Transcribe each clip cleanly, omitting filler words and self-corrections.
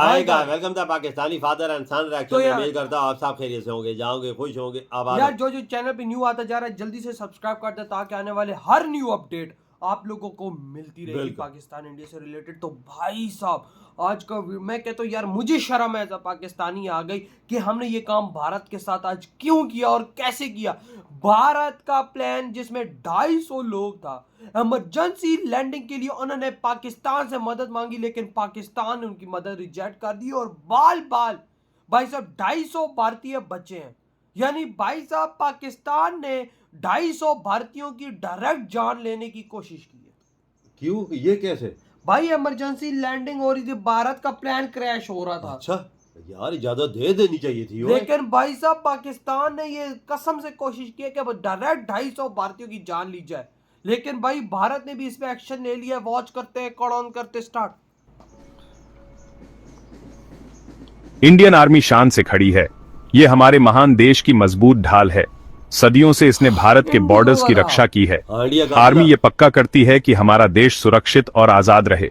आएगा। वेलकम था Pakistani father and son reaction. तो उम्मीद करता हूं आप सब खैरियत से होंगे, जाओगे, खुश होंगे, आबाद। यार जो चैनल पे न्यू आता जा रहा है जल्दी से सब्सक्राइब कर दे ताकि आने वाले हर न्यू अपडेट आप लोगों को मिलती रहेगी पाकिस्तान इंडिया से रिलेटेड। तो भाई साहब आज का मैं कहता हूँ यार मुझे शर्म है पाकिस्तानी आ गई कि हमने ये काम भारत के साथ आज क्यों किया और कैसे किया। भारत का प्लान जिसमें 250 लोग था, इमरजेंसी लैंडिंग के लिए उन्होंने पाकिस्तान से मदद मांगी लेकिन पाकिस्तान ने उनकी मदद रिजेक्ट कर दी और बाल बाल भाई साहब 250 भारतीय बचे हैं। यानी भाई साहब पाकिस्तान ने 250 भारतीयों की डायरेक्ट जान लेने की कोशिश की है। क्यों, ये कैसे? भाई इमरजेंसी लैंडिंग हो रही थी, भारत का प्लान क्रैश हो रहा था। अच्छा यार इजाजत दे देनी चाहिए थी। लेकिन भाई साहब पाकिस्तान ने ये कसम से कोशिश की कि डायरेक्ट 250 भारतीयों की जान ली जाए, लेकिन भाई भारत ने भी इस पे एक्शन ले लिया। वॉच करते हैं, कॉल ऑन करते स्टार्ट। इंडियन आर्मी शान से खड़ी है। ये हमारे महान देश की मजबूत ढाल है। सदियों से इसने भारत के बॉर्डर्स की रक्षा की है। आर्मी ये पक्का करती है कि हमारा देश सुरक्षित और आजाद रहे।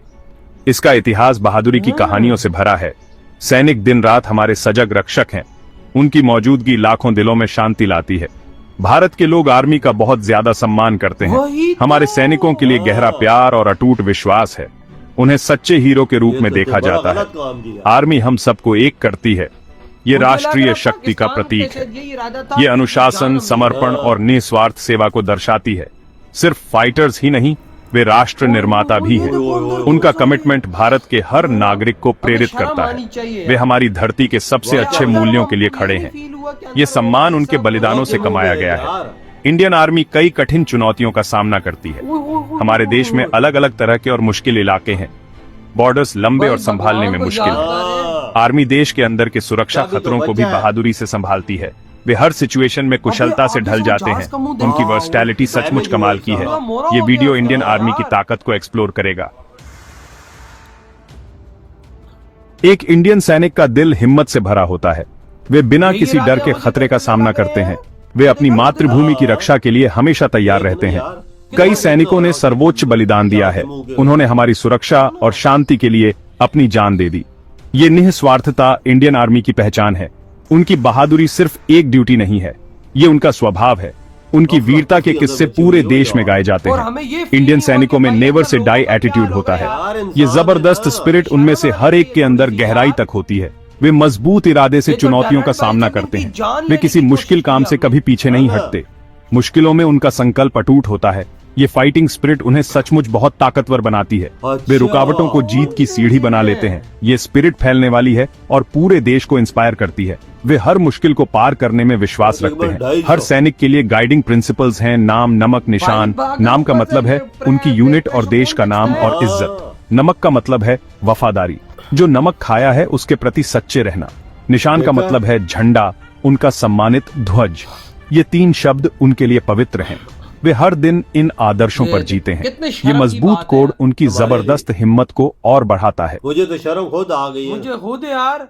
इसका इतिहास बहादुरी की कहानियों से भरा है। सैनिक दिन रात हमारे सजग रक्षक हैं। उनकी मौजूदगी लाखों दिलों में शांति लाती है। भारत के लोग आर्मी का बहुत ज्यादा सम्मान करते हैं। हमारे सैनिकों के लिए गहरा प्यार और अटूट विश्वास है। उन्हें सच्चे हीरो के रूप में देखा जाता है। आर्मी हम सबको एक करती है। ये राष्ट्रीय शक्ति का प्रतीक है। ये अनुशासन, समर्पण और निस्वार्थ सेवा को दर्शाती है। सिर्फ फाइटर्स ही नहीं, वे राष्ट्र निर्माता भी हैं। उनका कमिटमेंट भारत के हर नागरिक को प्रेरित करता है। वे हमारी धरती के सबसे अच्छे मूल्यों के लिए खड़े हैं। ये सम्मान उनके बलिदानों से कमाया गया है। इंडियन आर्मी कई कठिन चुनौतियों का सामना करती है। हमारे देश में अलग अलग तरह के और मुश्किल इलाके हैं। बॉर्डर्स लंबे और संभालने में मुश्किल है। आर्मी देश के अंदर के सुरक्षा खतरों को भी बहादुरी से संभालती है। वे हर सिचुएशन में कुशलता से ढल जाते हैं। उनकी वर्सटैलिटी सचमुच कमाल की है। ये वीडियो इंडियन आर्मी की ताकत को एक्सप्लोर करेगा। एक इंडियन सैनिक का दिल हिम्मत से भरा होता है। वे बिना किसी डर के खतरे का सामना करते हैं। वे अपनी मातृभूमि की रक्षा के लिए हमेशा तैयार रहते हैं। कई सैनिकों ने सर्वोच्च बलिदान दिया है। उन्होंने हमारी सुरक्षा और शांति के लिए अपनी जान दे दी। ये निस्वार्थता इंडियन आर्मी की पहचान है। उनकी बहादुरी सिर्फ एक ड्यूटी नहीं है, ये उनका स्वभाव है। उनकी वीरता के किस्से पूरे देश में गाए जाते हैं। इंडियन सैनिकों में नेवर से डाई एटीट्यूड होता है। ये जबरदस्त स्पिरिट उनमें से हर एक के अंदर गहराई तक होती है। वे मजबूत इरादे से चुनौतियों का सामना करते हैं। वे किसी मुश्किल काम से कभी पीछे नहीं हटते। मुश्किलों में उनका संकल्प अटूट होता है। ये फाइटिंग स्पिरिट उन्हें सचमुच बहुत ताकतवर बनाती है। वे रुकावटों को जीत की सीढ़ी बना लेते हैं। ये स्पिरिट फैलने वाली है और पूरे देश को इंस्पायर करती है। वे हर मुश्किल को पार करने में विश्वास रखते हैं। हर सैनिक के लिए गाइडिंग प्रिंसिपल्स हैं, नाम, नमक, निशान। नाम का मतलब है उनकी यूनिट और देश का नाम और इज्जत। नमक का मतलब है वफादारी, जो नमक खाया है उसके प्रति सच्चे रहना। निशान का मतलब है झंडा, उनका सम्मानित ध्वज। ये 3 शब्द उनके लिए पवित्र हैं। वे हर दिन इन आदर्शों पर जीते हैं। ये मजबूत कोड उनकी जबरदस्त हिम्मत को और बढ़ाता है। मुझे तो शर्म खुद आ गई है। मुझे खुद यार।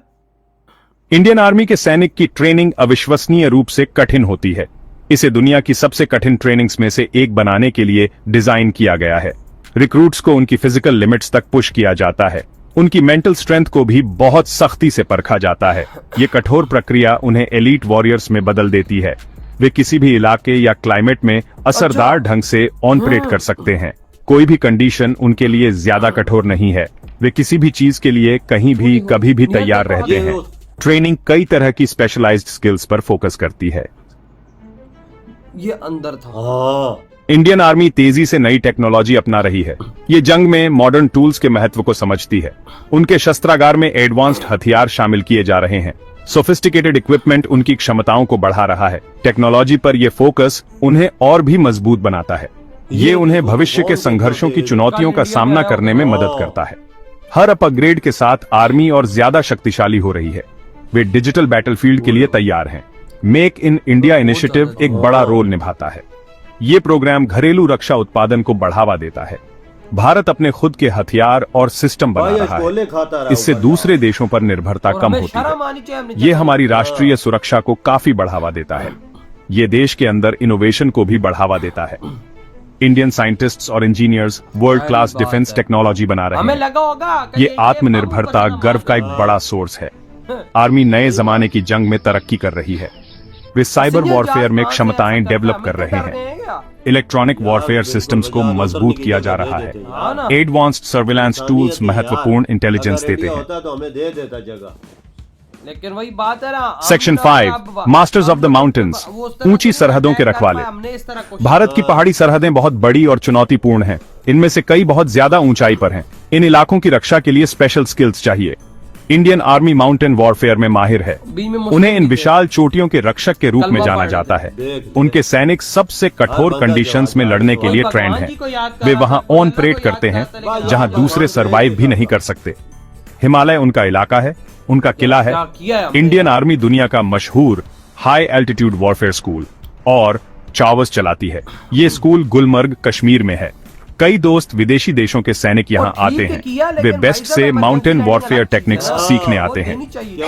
इंडियन आर्मी के सैनिक की ट्रेनिंग अविश्वसनीय रूप से कठिन होती है। इसे दुनिया की सबसे कठिन ट्रेनिंग्स में से एक बनाने के लिए डिजाइन किया गया है। रिक्रूट्स को उनकी फिजिकल लिमिट्स तक पुश किया जाता है। उनकी मेंटल स्ट्रेंथ को भी बहुत सख्ती से परखा जाता है। ये कठोर प्रक्रिया उन्हें एलीट वॉरियर्स में बदल देती है। वे किसी भी इलाके या क्लाइमेट में असरदार ढंग से ऑपरेट कर सकते हैं। कोई भी कंडीशन उनके लिए ज्यादा कठोर नहीं है। वे किसी भी चीज के लिए कहीं भी कभी भी तैयार रहते हैं। ट्रेनिंग कई तरह की स्पेशलाइज्ड स्किल्स पर फोकस करती है। ये अंदर था। इंडियन आर्मी तेजी से नई टेक्नोलॉजी अपना रही है। ये जंग में मॉडर्न टूल्स के महत्व को समझती है। उनके शस्त्रागार में एडवांस्ड हथियार शामिल किए जा रहे हैं। सोफिस्टिकेटेड इक्विपमेंट उनकी क्षमताओं को बढ़ा रहा है। टेक्नोलॉजी पर यह फोकस उन्हें और भी मजबूत बनाता है। ये उन्हें भविष्य के संघर्षों की चुनौतियों का सामना करने में मदद करता है। हर अपग्रेड के साथ आर्मी और ज्यादा शक्तिशाली हो रही है। वे डिजिटल बैटलफील्ड के लिए तैयार हैं। मेक इन इंडिया इनिशिएटिव एक बड़ा रोल निभाता है। ये प्रोग्राम घरेलू रक्षा उत्पादन को बढ़ावा देता है। भारत अपने खुद के हथियार और सिस्टम बना रहा है। इससे दूसरे देशों पर निर्भरता कम होती है। ये हमारी राष्ट्रीय सुरक्षा को काफी बढ़ावा देता है। ये देश के अंदर इनोवेशन को भी बढ़ावा देता है। इंडियन साइंटिस्ट्स और engineers world class defence technology बना रहे हमें हैं। लगा होगा कि ये आत्मनिर्भरता गर्व का एक बड़ा सोर्स है। आर्मी नए जमाने की जंग में तरक्की कर रही है। वे साइबर वॉरफेयर में क्षमताएं डेवलप कर रहे हैं। इलेक्ट्रॉनिक वॉरफेयर सिस्टम्स को मजबूत किया जा रहा है। एडवांस्ड सर्विलांस टूल्स महत्वपूर्ण इंटेलिजेंस देते हैं। तो हमें दे देता जगह। लेकिन वही बात है ना। Section 5 masters of the mountains, ऊंची सरहदों के रखवाले। भारत की पहाड़ी सरहदें बहुत बड़ी और चुनौतीपूर्ण हैं। इनमें से कई बहुत ज्यादा ऊंचाई पर हैं। इन इलाकों की रक्षा के लिए स्पेशल स्किल्स चाहिए। इंडियन आर्मी माउंटेन वॉरफेयर में माहिर है। उन्हें इन विशाल चोटियों के रक्षक के रूप में जाना जाता है। उनके सैनिक सबसे कठोर कंडीशंस में लड़ने के लिए ट्रेंड हैं। वे वहां ऑन परेड करते हैं जहां दूसरे सरवाइव भी नहीं कर सकते। हिमालय उनका इलाका है, उनका किला है। इंडियन आर्मी दुनिया का मशहूर हाई एल्टीट्यूड वॉरफेयर स्कूल और चावस चलाती है। ये स्कूल गुलमर्ग कश्मीर में है। कई दोस्त विदेशी देशों के सैनिक यहाँ आते हैं। वे बेस्ट से माउंटेन वॉरफेयर टेक्निक्स सीखने आते हैं।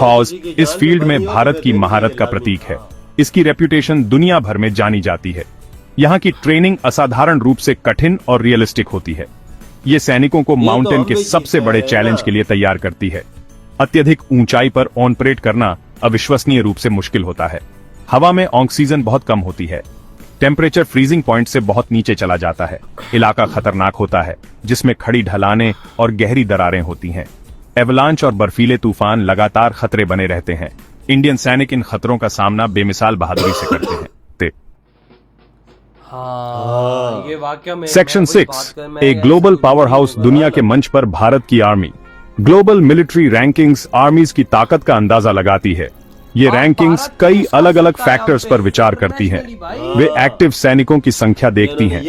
हॉज इस फील्ड में भारत की महारत का प्रतीक है। इसकी रेप्यूटेशन दुनिया भर में जानी जाती है। यहाँ की ट्रेनिंग असाधारण रूप से कठिन और रियलिस्टिक होती है। ये सैनिकों को माउंटेन के सबसे बड़े चैलेंज के लिए तैयार करती है। अत्यधिक ऊंचाई पर ऑन परेड करना अविश्वसनीय रूप से मुश्किल होता है। हवा में ऑक्सीजन बहुत कम होती है। टेम्परेचर फ्रीजिंग पॉइंट से बहुत नीचे चला जाता है। इलाका खतरनाक होता है, जिसमें खड़ी ढलानें और गहरी दरारें होती हैं। एवलांच और बर्फीले तूफान लगातार खतरे बने रहते हैं। इंडियन सैनिक इन खतरों का सामना बेमिसाल बहादुरी से करते हैं। ये वाकया में सेक्शन 6 एक ग्लोबल पावर हाउस दुनिया के मंच पर भारत की आर्मी। ग्लोबल मिलिट्री रैंकिंग्स आर्मीज की ताकत का अंदाजा लगाती है। ये रैंकिंग्स कई अलग अलग फैक्टर्स पर विचार करती हैं। वे एक्टिव सैनिकों की संख्या देखती हैं।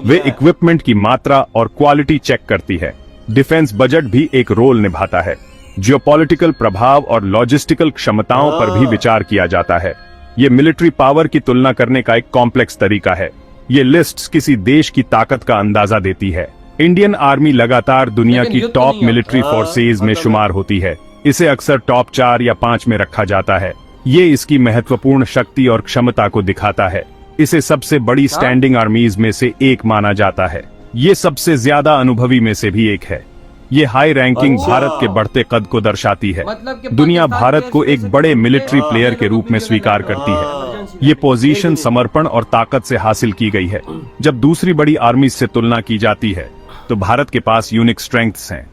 वे इक्विपमेंट की मात्रा और क्वालिटी चेक करती है। डिफेंस बजट भी एक रोल निभाता है। जियोपॉलिटिकल प्रभाव और लॉजिस्टिकल क्षमताओं पर भी विचार किया जाता है। ये मिलिट्री पावर की तुलना करने का एक कॉम्प्लेक्स तरीका है। ये लिस्ट्स किसी देश की ताकत का अंदाजा देती है। इंडियन आर्मी लगातार दुनिया की टॉप मिलिट्री फोर्सेज में शुमार होती है। इसे अक्सर टॉप 4 या 5 में रखा जाता है। ये इसकी महत्वपूर्ण शक्ति और क्षमता को दिखाता है। इसे सबसे बड़ी स्टैंडिंग आर्मीज में से एक माना जाता है। ये सबसे ज्यादा अनुभवी में से भी एक है। ये हाई रैंकिंग भारत के बढ़ते कद को दर्शाती है। दुनिया भारत को एक बड़े मिलिट्री प्लेयर के रूप में स्वीकार करती है। ये पोजीशन समर्पण और ताकत से हासिल की गई है। जब दूसरी बड़ी आर्मी से तुलना की जाती है तो भारत के पास यूनिक स्ट्रेंथ्स हैं।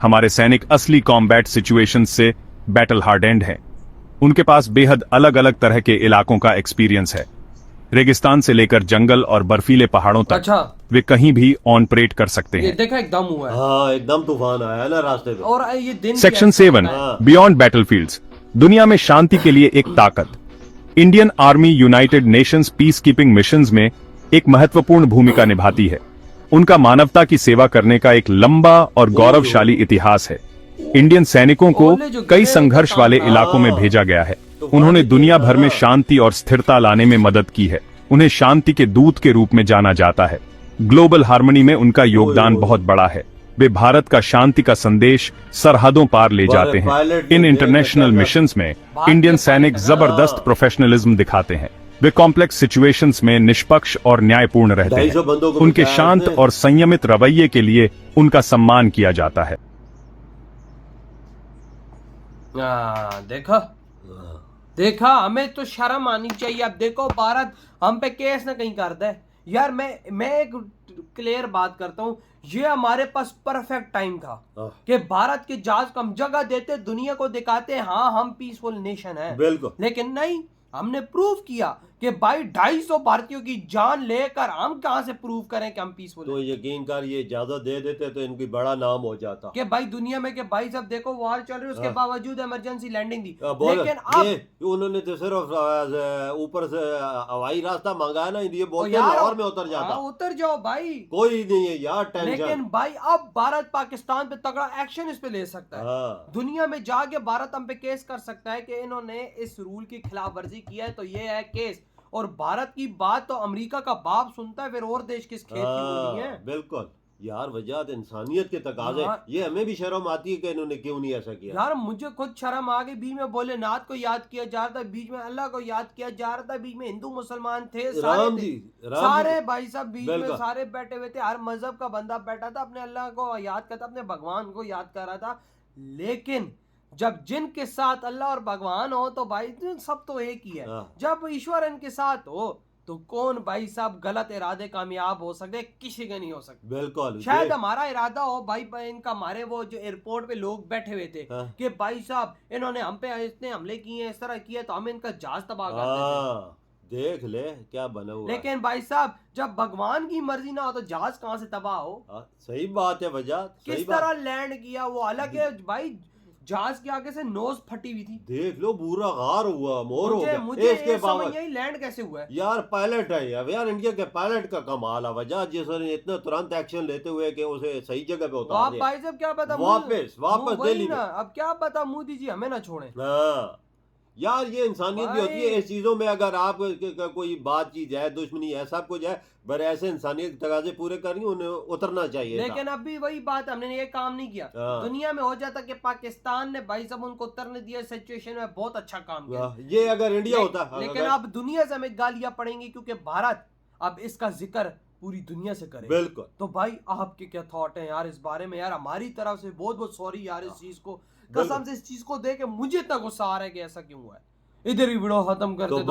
हमारे सैनिक असली कॉम्बैट सिचुएशंस से बैटल हार्डेंड हैं। उनके पास बेहद अलग अलग तरह के इलाकों का एक्सपीरियंस है। रेगिस्तान से लेकर जंगल और बर्फीले पहाड़ों तक वे कहीं भी ऑन परेड कर सकते हैं। देखा एकदम हुआ है। हाँ, एकदम तूफान आया है ना रास्ते में। और ये दिन सेक्शन 7 बियॉन्ड बैटलफील्ड्स दुनिया में शांति के लिए एक ताकत। Indian army United Nations peace keeping missions में एक महत्वपूर्ण भूमिका निभाती है। उनका मानवता की सेवा करने का एक लंबा और गौरवशाली इतिहास है। इंडियन सैनिकों को कई संघर्ष वाले इलाकों में भेजा गया है। उन्होंने दुनिया भर में शांति और स्थिरता लाने में मदद की है। उन्हें शांति के दूत के रूप में जाना जाता है। ग्लोबल हार्मनी में उनका योगदान बहुत बड़ा है। वे भारत का शांति का संदेश सरहदों पार ले जाते हैं। इन इंटरनेशनल मिशंस में इंडियन सैनिक जबरदस्त प्रोफेशनलिज्म दिखाते हैं। वे कॉम्प्लेक्स सिचुएशंस में निष्पक्ष और न्यायपूर्ण रहते हैं। उनके शांत और संयमित रवैये के लिए उनका सम्मान किया जाता है। देखा हमें तो शर्म आनी चाहिए। अब देखो भारत हम पे केस ना कहीं करता है यार। मैं एक क्लियर बात करता हूँ। ये हमारे पास परफेक्ट टाइम था कि भारत के जहाज को हम जगह देते, दुनिया को दिखाते हाँ हम पीसफुल नेशन है। बिल्कुल। लेकिन नहीं, हमने प्रूव किया कि भाई 250 भारतीयों की जान लेकर हम कहां से प्रूव करें कि हम पीसफुल तो यकीन कर ये इजाजत दे देते तो इनकी बड़ा नाम हो जाता कि भाई दुनिया में कि भाई सब देखो वॉर चल रही है, उसके बावजूद इमरजेंसी लैंडिंग दी। लेकिन अब उन्होंने तो सिर्फ ऊपर से हवाई रास्ता मंगाया ना, ये बोलते लाहौर में उतर जाता। उतर जाओ भाई, कोई नहीं है यार टेंशन। लेकिन भाई अब भारत पाकिस्तान पे तगड़ा एक्शन इस पे ले सकता है। दुनिया में जाके भारत हम पे केस कर सकता है कि इन्होंने इस रूल की खिलाफ वर्जी किया है, तो ये है केस। और भारत की बात तो अमेरिका का बाप सुनता है, फिर और देश किस खेत की होनी है। बिल्कुल। यार वजाहत इंसानियत के तकाजे, हाँ। ये हमें भी शर्म आती है कि इन्होंने क्यों नहीं ऐसा किया। यार मुझे खुद शर्म आ गई, बीच में भोलेनाथ को याद किया जा रहा था, बीच में अल्लाह को याद किया जा रहा था, बीच में हिंदू मुसलमान थे, राम जी, सारे भाई साहब बीच में बिल्कुल। सारे बैठे हुए थे, हर मजहब का बंदा बैठा था, अपने अल्लाह को याद करता, अपने भगवान को याद कर रहा था। लेकिन जब जिनके साथ अल्लाह और भगवान हो तो भाई सब तो एक ही है। हाँ। जब ईश्वर इनके साथ हो तो कौन भाई साहब गलत इरादे कामयाब हो सकते, किसी के नहीं हो सकते। बिल्कुल। शायद हमारा इरादा हो भाई इनका, हमारे वो जो एयरपोर्ट पे लोग बैठे हुए थे हाँ। कि भाई साहब इन्होंने हम पे इतने हमले किए हैं, इस तरह किए, तो हम इनका जहाज तबाह कर देते हैं। हाँ, देख ले क्या बना हुआ है। लेकिन भाई साहब जब भगवान की मर्जी ना हो तो जहाज कहां से तबाह हो। हाँ, सही बात है वजाहत, सही किस बात। तरह लैंड किया वो अलग है भाई, जहाज के आगे से नोज फटी हुई थी। देख लो पूरा गार हुआ, मोर हो गया। मुझे इसके ये समझ बावजूद नहीं आई लैंड कैसे हुआ है। यार पायलट है यार इंडिया के पायलट का कमाल है वजह, जिसने इतना तुरंत एक्शन लेते हुए कि उसे सही जगह पे उतार आप दिया। भाई साहब क्या पता वापस वही दिल्ली में। ना, अब क्या पता मोदी जी हमें ना छोड़े। हाँ यार ये इंसानियत भी होती है भाई। इस चीजों में। अगर आप कोई बात चीज है, दुश्मनी है, सब कुछ है, पर ऐसे इंसानियत के तकाजे पूरे करनी, उन्हें उतरना चाहिए था। लेकिन अब भी वही बात, हमने ये काम नहीं किया। हाँ। दुनिया में हो जाता कि पाकिस्तान ने भाई साहब उनको उतरने दिया, सिचुएशन में बहुत अच्छा काम किया। ये अगर इंडिया होता लेकिन अब दुनिया से हमें गालियां पड़ेंगी क्योंकि भारत अब इसका जिक्र पूरी दुनिया से करे। बिल्कुल। तो भाई आपके क्या थॉट हैं यार इस बारे में? यार हमारी तरफ से बहुत बहुत सॉरी यार इस चीज को, कसम से इस चीज को देख के मुझे इतना गुस्सा आ रहा है कि ऐसा क्यों हुआ है। इधर ही वीडियो खत्म करते तो